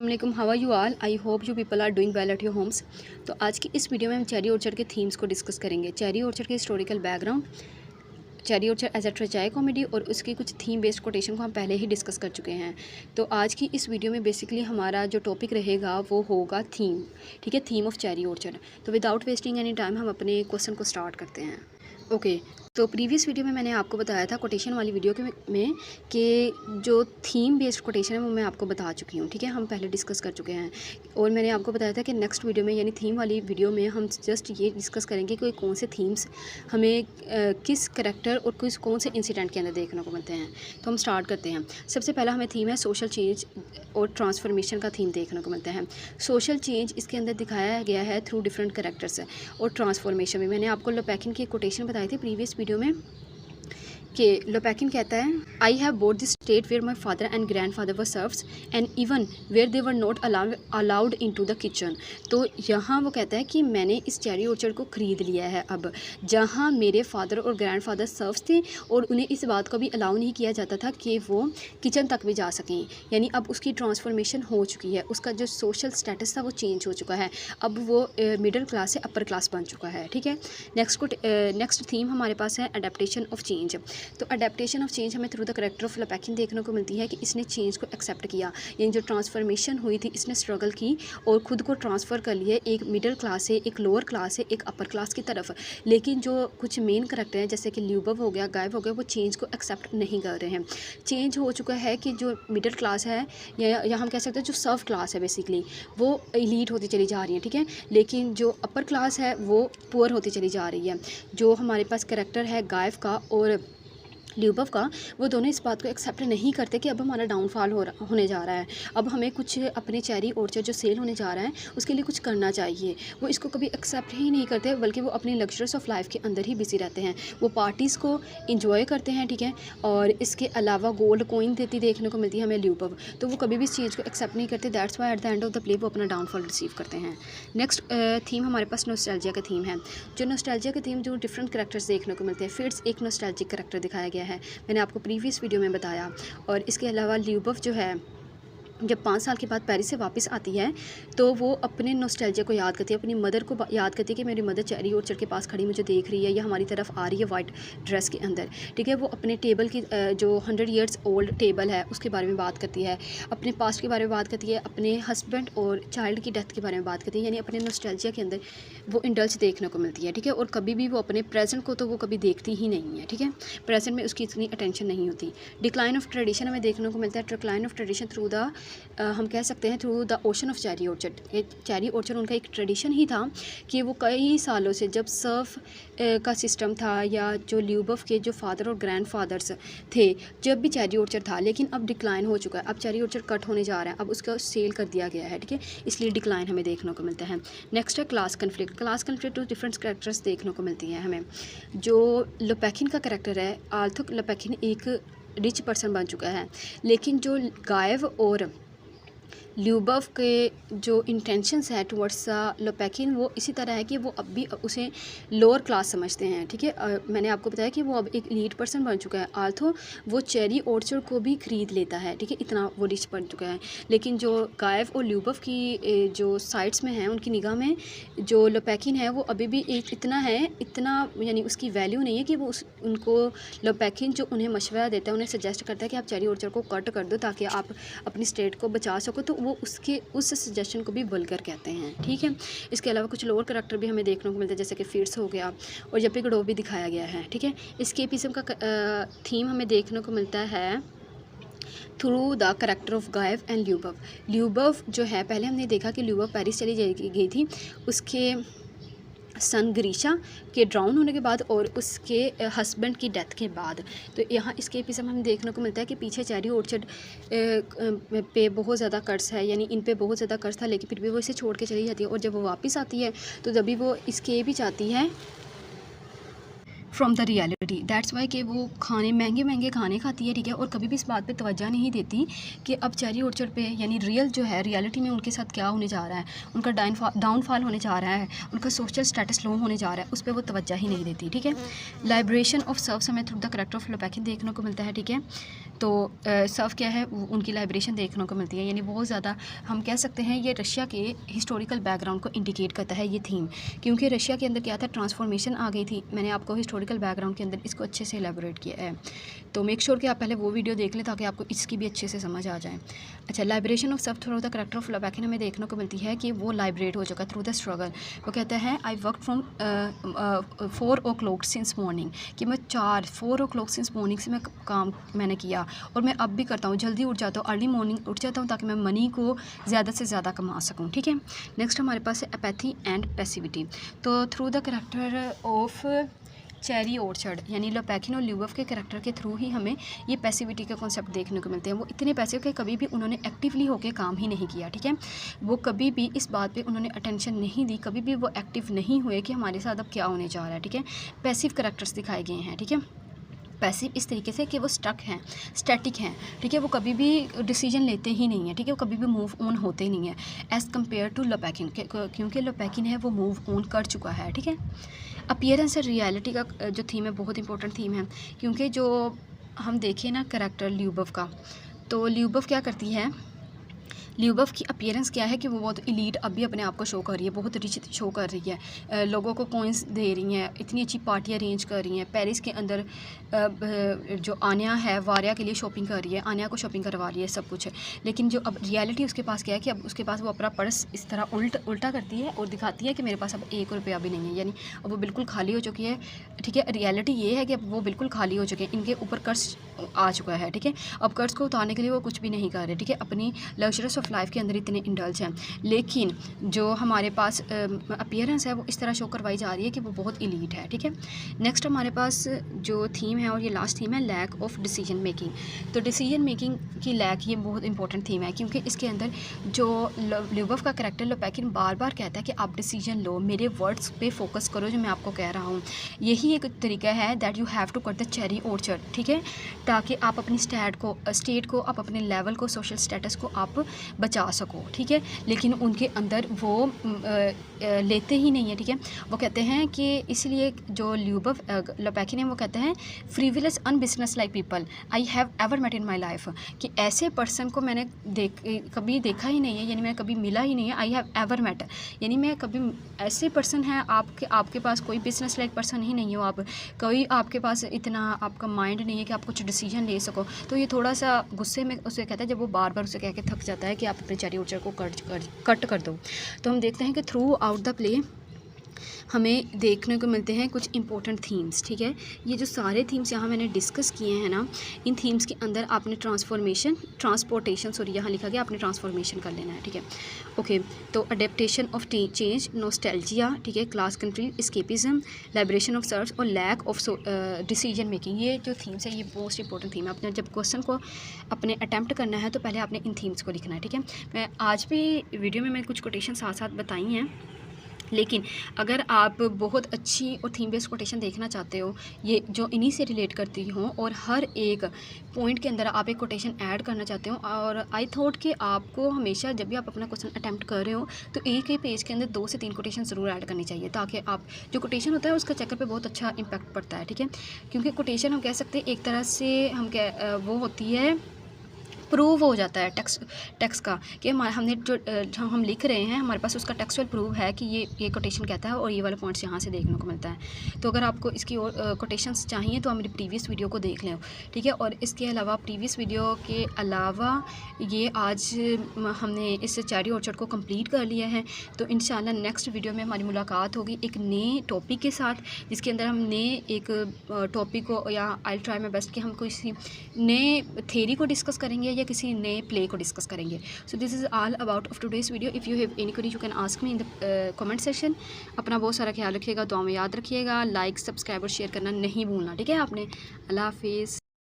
अस्सलामुअलैकुम, how are you all. I hope you people are doing well at your homes. तो आज की इस वीडियो में हम चेरी ऑर्चर्ड के थीम्स को डिस्कस करेंगे। चेरी ऑर्चर्ड के historical background, cherry orchard as a tragicomedy और उसकी कुछ थीम बेस्ड कोटेशन को हम पहले ही डिस्कस कर चुके हैं। तो आज की इस वीडियो में बेसिकली हमारा जो टॉपिक रहेगा वो होगा थीम। ठीक है, थीम ऑफ चेरी ऑर्चर्ड। तो विदाउट वेस्टिंग एनी टाइम हम अपने क्वेश्चन को स्टार्ट करते हैं। ओके, तो प्रीवियस वीडियो में मैंने आपको बताया था कोटेशन वाली वीडियो में कि जो थीम बेस्ड कोटेशन है वो मैं आपको बता चुकी हूँ। ठीक है, हम पहले डिस्कस कर चुके हैं और मैंने आपको बताया था कि नेक्स्ट वीडियो में यानी थीम वाली वीडियो में हम जस्ट ये डिस्कस करेंगे कि कौन से थीम्स हमें किस करैक्टर और कौन से इंसिडेंट के अंदर देखने को मिलते हैं। तो हम स्टार्ट करते हैं। सबसे पहला हमें थीम है सोशल चेंज और ट्रांसफॉर्मेशन का थीम देखने को मिलता है। सोशल चेंज इसके अंदर दिखाया गया है थ्रू डिफरेंट करैक्टर्स और ट्रांसफॉर्मेशन में मैंने आपको लोपेकिन की कोटेशन बताई थी प्रीवियस वीडियो में कि लोपेकिन कहता है, I have bought this estate where my father and grandfather were serfs and even where they were not allowed into the kitchen. तो यहाँ वो कहता है कि मैंने इस चेरी ऑर्चर्ड को ख़रीद लिया है अब, जहाँ मेरे फादर और ग्रैंड फादर सर्व्स थे और उन्हें इस बात को भी अलाउ नहीं किया जाता था कि वो किचन तक भी जा सकें। यानी अब उसकी ट्रांसफॉर्मेशन हो चुकी है, उसका जो सोशल स्टेटस था वो चेंज हो चुका है, अब वो मिडिल क्लास से अपर क्लास बन चुका है। ठीक है, नेक्स्ट थीम हमारे पास है अडेप्टेशन ऑफ चेंज। तो अडेप्टेशन ऑफ चेंज हमें थ्रू द करैक्टर ऑफ लोपेकिन देखने को मिलती है कि इसने चेंज को एक्सेप्ट किया, यानी जो ट्रांसफॉर्मेशन हुई थी इसने स्ट्रगल की और ख़ुद को ट्रांसफ़र कर लिया एक मिडिल क्लास से एक लोअर क्लास से एक अपर क्लास की तरफ। लेकिन जो कुछ मेन करैक्टर हैं जैसे कि ल्यूबव हो गया, गायव हो गया, वो चेंज को एक्सेप्ट नहीं कर रहे हैं। चेंज हो चुका है कि जो मिडिल क्लास है या हम कह सकते हैं जो सर्व क्लास है बेसिकली वो एलीट होती चली जा रही है। ठीक है, लेकिन जो अपर क्लास है वो पुअर होती चली जा रही है। जो हमारे पास करैक्टर है गायव का और ल्यूबव का, वो दोनों इस बात को एक्सेप्ट नहीं करते कि अब हमारा डाउनफॉल होने जा रहा है, अब हमें कुछ अपने चेरी ऑर्चर्ड जो सेल होने जा रहा है उसके लिए कुछ करना चाहिए। वो इसको कभी एक्सेप्ट ही नहीं करते, बल्कि वो अपनी लग्जरीज ऑफ लाइफ के अंदर ही बिजी रहते हैं। वो पार्टीज़ को इंजॉय करते हैं। ठीक है, और इसके अलावा गोल्ड कॉइन देती देखने को मिलती है हमें ल्यूबव, तो वो कभी भी इस चीज़ को एक्सेप्ट नहीं करते। That's why at the end of the play वो अपना डाउनफॉल रिसीव करते हैं। नेक्स्ट थीम हमारे पास नॉस्टैल्जिया का थीम है। जो नॉस्टैल्जिया का थीम जो डिफरेंट करैक्टर्स देखने को मिलते हैं। फिट्स एक नॉस्टैल्जिक करैक्टर दिखाया गया है, मैंने आपको प्रीवियस वीडियो में बताया। और इसके अलावा ल्यूबव जो है जब 5 साल के बाद पेरिस से वापस आती है तो वो अपने नॉस्टैल्जिया को याद करती है, अपनी मदर को याद करती है कि मेरी मदर चेरी ऑर्चर्ड के पास खड़ी मुझे देख रही है या हमारी तरफ आ रही है वाइट ड्रेस के अंदर। ठीक है, वो अपने टेबल की जो 100 ईयर्स ओल्ड टेबल है उसके बारे में बात करती है, अपने पास्ट के बारे में बात करती है, अपने हस्बैंड और चाइल्ड की डेथ के बारे में बात करती है, यानी अपने नॉस्टैल्जिया के अंदर वो इंडल्ज देखने को मिलती है। ठीक है, और कभी भी वो अपने प्रेजेंट को तो वो कभी देखती ही नहीं है। ठीक है, प्रेजेंट में उसकी इतनी अटेंशन नहीं होती। डिक्लाइन ऑफ ट्रेडिशन हमें देखने को मिलता है। Decline of tradition through the हम कह सकते हैं through the ocean of cherry orchard. Cherry orchard उनका एक ट्रेडिशन ही था कि वो कई सालों से जब सर्फ का सिस्टम था या जो ल्यूबव के जो फादर और ग्रैंड फादर्स थे जब भी चेरी ऑर्चर्ड था, लेकिन अब डिक्लाइन हो चुका है, अब चेरी ऑर्चर्ड कट होने जा रहा है, अब उसका सेल कर दिया गया है। ठीक है, इसलिए डिक्लाइन हमें देखने को मिलता है। नेक्स्ट है class conflict. Class conflict two different characters देखने को मिलती हैं हमें। जो लोपेकिन का कैरेक्टर है, आर्थर लोपेकिन एक रिच पर्सन बन चुका है, लेकिन जो गायव और ल्यूबव के जो इंटेंशंस है टुवर्ड्स लोपेकिन वो इसी तरह है कि वो अब भी उसे लोअर क्लास समझते हैं। ठीक है, मैंने आपको बताया कि वो अब एक लीड पर्सन बन चुका है। आल्थो वो चेरी ऑर्चर्ड को भी ख़रीद लेता है। ठीक है, इतना वो रिच बन चुका है, लेकिन जो गायव और ल्यूबव की जो साइड्स में हैं उनकी निगाह में जो लोपेकिन है वो अभी भी एक इतना यानी उसकी वैल्यू नहीं है कि वो उनको लोपेकिन जो उन्हें मशवरा देता है, उन्हें सजेस्ट करता है कि आप चेरी ऑर्चर्ड को कट कर दो ताकि आप अपनी स्टेट को बचा सको, तो वो उस सजेशन को भी वल्गर कहते हैं। ठीक है, इसके अलावा कुछ लोअर करैक्टर भी हमें देखने को मिलते हैं जैसे कि फिट्स हो गया और यप्पी गडोव भी दिखाया गया है। ठीक है, एस्केपिज्म का थीम हमें देखने को मिलता है through the character of Gayev and Lyubov. Lyubov जो है, पहले हमने देखा कि ल्यूबव पेरिस चली गई थी उसके सन ग्रीशा के ड्राउन होने के बाद और उसके हस्बैंड की डेथ के बाद। तो यहाँ इसके एपिसोड हमें देखने को मिलता है कि पीछे चेरी ऑर्चर्ड पे बहुत ज़्यादा कर्ज है, यानी इन पे बहुत ज़्यादा कर्ज था, लेकिन फिर भी वो इसे छोड़ के चली जाती है और जब वो वापस आती है तो जब भी वो इसके भी चाहती है from the reality. That's why कि वो खाने महंगे महंगे खाने खाती है, ठीक है, और कभी भी इस बात पे तवज्जो नहीं देती कि अब चेरी ऑर्चर्ड पे यानी रियल जो है रियलिटी में उनके साथ क्या होने जा रहा है, उनका डाउनफॉल होने जा रहा है, उनका सोशल स्टेटस लो होने जा रहा है, उस पर वो तवज्जो ही नहीं देती, ठीक है। लाइब्रेशन ऑफ सर्फ हमें थ्रू द करेक्टर ऑफ लोपैकिन देखने को मिलता है, ठीक है। तो सर्फ क्या है, उनकी लाइब्रेशन देखने को मिलती है, यानी बहुत ज़्यादा हम कह सकते हैं ये रशिया के हिस्टोरिकल बैकग्राउंड को इंडिकेट करता है ये थीम, क्योंकि रशिया के अंदर क्या था, ट्रांसफॉर्मेशन आ गई थी। मैंने आपको हिस्टोरिकल बैकग्राउंड के अंदर इसको अच्छे से एलेबोरेट किया है, तो मेक श्योर कि आप पहले वो वीडियो देख लें ताकि आपको इसकी भी अच्छे से समझ आ जाए। अच्छा, liberation of serf through the character of Lopakhin हमें देखने को मिलती है कि वो लाइब्रेट हो चुका थ्रू द स्ट्रगल। वो कहता है I work from 4 o'clock since morning, कि मैं 4 o'clock सिंस मॉर्निंग से मैं काम मैंने किया, और मैं अब भी करता हूँ, जल्दी उठ जाता हूँ, अर्ली मॉर्निंग उठ जाता हूँ ताकि मैं मनी को ज़्यादा से ज़्यादा कमा सकूँ, ठीक है। नेक्स्ट हमारे पास है एपैथी एंड पैसिविटी। तो through the character of cherry orchard यानी लोपैकिन और ल्यूबोव के करैक्टर के थ्रू ही हमें ये पैसिविटी का कॉन्सेप्ट देखने को मिलते हैं। वो इतने पैसिव के कभी भी उन्होंने एक्टिवली होकर काम ही नहीं किया, ठीक है। वो कभी भी इस बात पे उन्होंने अटेंशन नहीं दी, कभी भी वो एक्टिव नहीं हुए कि हमारे साथ अब क्या होने जा रहा है, ठीक है। पैसिव करैक्टर्स दिखाए गए हैं, ठीक है। पैसिव इस तरीके से कि वो स्टक हैं, स्टैटिक हैं, ठीक है, वो कभी भी डिसीजन लेते ही नहीं है, ठीक है, वो कभी भी मूव ऑन होते ही नहीं है एज़ कम्पेयर टू लोपैकिन, क्योंकि लोपैकिन है वो मूव ऑन कर चुका है, ठीक है। अपीयरेंस और रियलिटी का जो थीम है बहुत इंपॉर्टेंट थीम है, क्योंकि जो हम देखें ना करैक्टर ल्यूबोव का, तो ल्यूबोव क्या करती है, ल्यूबोव की अपीयरेंस क्या है कि वो बहुत इलीट अभी अपने आप को शो कर रही है, बहुत रिच शो कर रही है, लोगों को कॉइंस दे रही हैं, इतनी अच्छी पार्टियाँ अरेंज कर रही हैं, पेरिस के अंदर जो आन्या है वारिया के लिए शॉपिंग कर रही है, आन्या को शॉपिंग करवा रही है, सब कुछ है। लेकिन जो अब रियलिटी उसके पास क्या है कि अब उसके पास वो अपना पर्स इस तरह उल्टा करती है और दिखाती है कि मेरे पास अब 1 रुपया भी नहीं है, यानी अब वो बिल्कुल खाली हो चुकी है, ठीक है। रियलिटी ये है कि अब वो बिल्कुल खाली हो चुके हैं, इनके ऊपर कर्ज आ चुका है, ठीक है। अब कर्ज को उतारने के लिए वो कुछ भी नहीं कर रहे, ठीक है, अपनी लग्जरियस ऑफ लाइफ के अंदर इतने इंडल्ज हैं। लेकिन जो हमारे पास अपीयरेंस है वो इस तरह शो करवाई जा रही है कि वो बहुत इलीट है, ठीक है। नेक्स्ट हमारे पास जो थीम है और ये लास्ट थीम है लैक ऑफ डिसीजन मेकिंग। तो डिसीजन मेकिंग की लैक ये बहुत इंपॉर्टेंट थीम है, क्योंकि इसके अंदर जो ल्यूबोव का करैक्टर लोपैकिन बार बार कहता है कि आप डिसीजन लो, मेरे वर्ड्स पे फोकस करो जो मैं आपको कह रहा हूँ। यही एक तरीका है that you have to cut the cherry orchard, ठीक है, ताकि आप अपनी स्टेट को आप अपने लेवल को, सोशल स्टेटस को आप बचा सको, ठीक है। लेकिन उनके अंदर वो लेते ही नहीं है, ठीक है। वो कहते हैं कि इसलिए जो ल्यूबोव लोपैकिन है वो कहते हैं frivolous unbusinesslike people I have ever met in my life, कि ऐसे पर्सन को मैंने कभी देखा ही नहीं है, यानी मैं कभी मिला ही नहीं है। आई हैव एवर मेट यानी मैं कभी ऐसे पर्सन हैं आपके पास कोई बिजनेस लाइक पर्सन ही नहीं हो, आप कोई आपके पास इतना आपका माइंड नहीं है कि आप कुछ डिसीजन ले सको। तो ये थोड़ा सा गुस्से में उसे कहता है जब वो बार बार उसे कह के थक जाता है कि आप अपने चेरी ऑर्चर्ड को कट कर दो। तो हम देखते हैं कि थ्रू आउट द प्ले हमें देखने को मिलते हैं कुछ इंपॉर्टेंट थीम्स, ठीक है। ये जो सारे थीम्स यहाँ मैंने डिस्कस किए हैं ना, इन थीम्स के अंदर आपने ट्रांसपोर्टेशन यहाँ लिखा गया, आपने ट्रांसफॉर्मेशन कर लेना है, ठीक है। ओके, तो अडेप्टेशन ऑफ चेंज, नोस्टैल्जिया, ठीक है, class country, escapism, liberation of search और लैक ऑफ डिसीजन मेकिंग। ये जो थीम्स है ये मोस्ट इंपॉर्टेंट थीम है। आपने जब क्वेश्चन को अपने अटैम्प्ट करना है तो पहले आपने इन थीम्स को लिखना है, ठीक है। मैं आज भी वीडियो में मैं कुछ कोटेशन साथ साथ बताई हैं, लेकिन अगर आप बहुत अच्छी और थीम बेस्ड कोटेशन देखना चाहते हो ये जो इन्हीं से रिलेट करती हों और हर एक पॉइंट के अंदर आप एक कोटेशन ऐड करना चाहते हो, और आई थॉट कि आपको हमेशा जब भी आप अपना क्वेश्चन अटैम्प्ट कर रहे हो तो एक ही पेज के अंदर 2 से 3 कोटेशन ज़रूर ऐड करनी चाहिए, ताकि आप जो कोटेशन होता है उसका चेकर पे बहुत अच्छा इंपैक्ट पड़ता है, ठीक है। क्योंकि कोटेशन हम कह सकते हैं एक तरह से वो होती है, प्रूव हो जाता है टेक्स्ट का कि हमने जो हम लिख रहे हैं हमारे पास उसका टेक्सचुअल प्रूव है कि ये कोटेशन कहता है और ये वाला पॉइंट्स यहाँ से देखने को मिलता है। तो अगर आपको इसकी और कोटेशंस चाहिए तो आप मेरी प्रीवियस वीडियो को देख लें, ठीक है। और इसके अलावा प्रीवियस वीडियो के अलावा ये आज हमने इस चेरी ऑर्चर्ड को कंप्लीट कर लिया है। तो इंशाल्लाह नेक्स्ट वीडियो में हमारी मुलाकात होगी एक नए टॉपिक के साथ, जिसके अंदर हम नए एक टॉपिक को या आई ट्राई माई बेस्ट कि हम किसी नए थेरी को डिस्कस करेंगे या किसी नए प्ले को डिस्कस करेंगे। So this is all about of today's video. If you have any query you can ask me in the comment section. अपना बहुत सारा ख्याल रखिएगा, दुआ में याद रखिएगा, लाइक सब्सक्राइब और शेयर करना नहीं भूलना, ठीक है आपने। अल्लाह हाफिज़।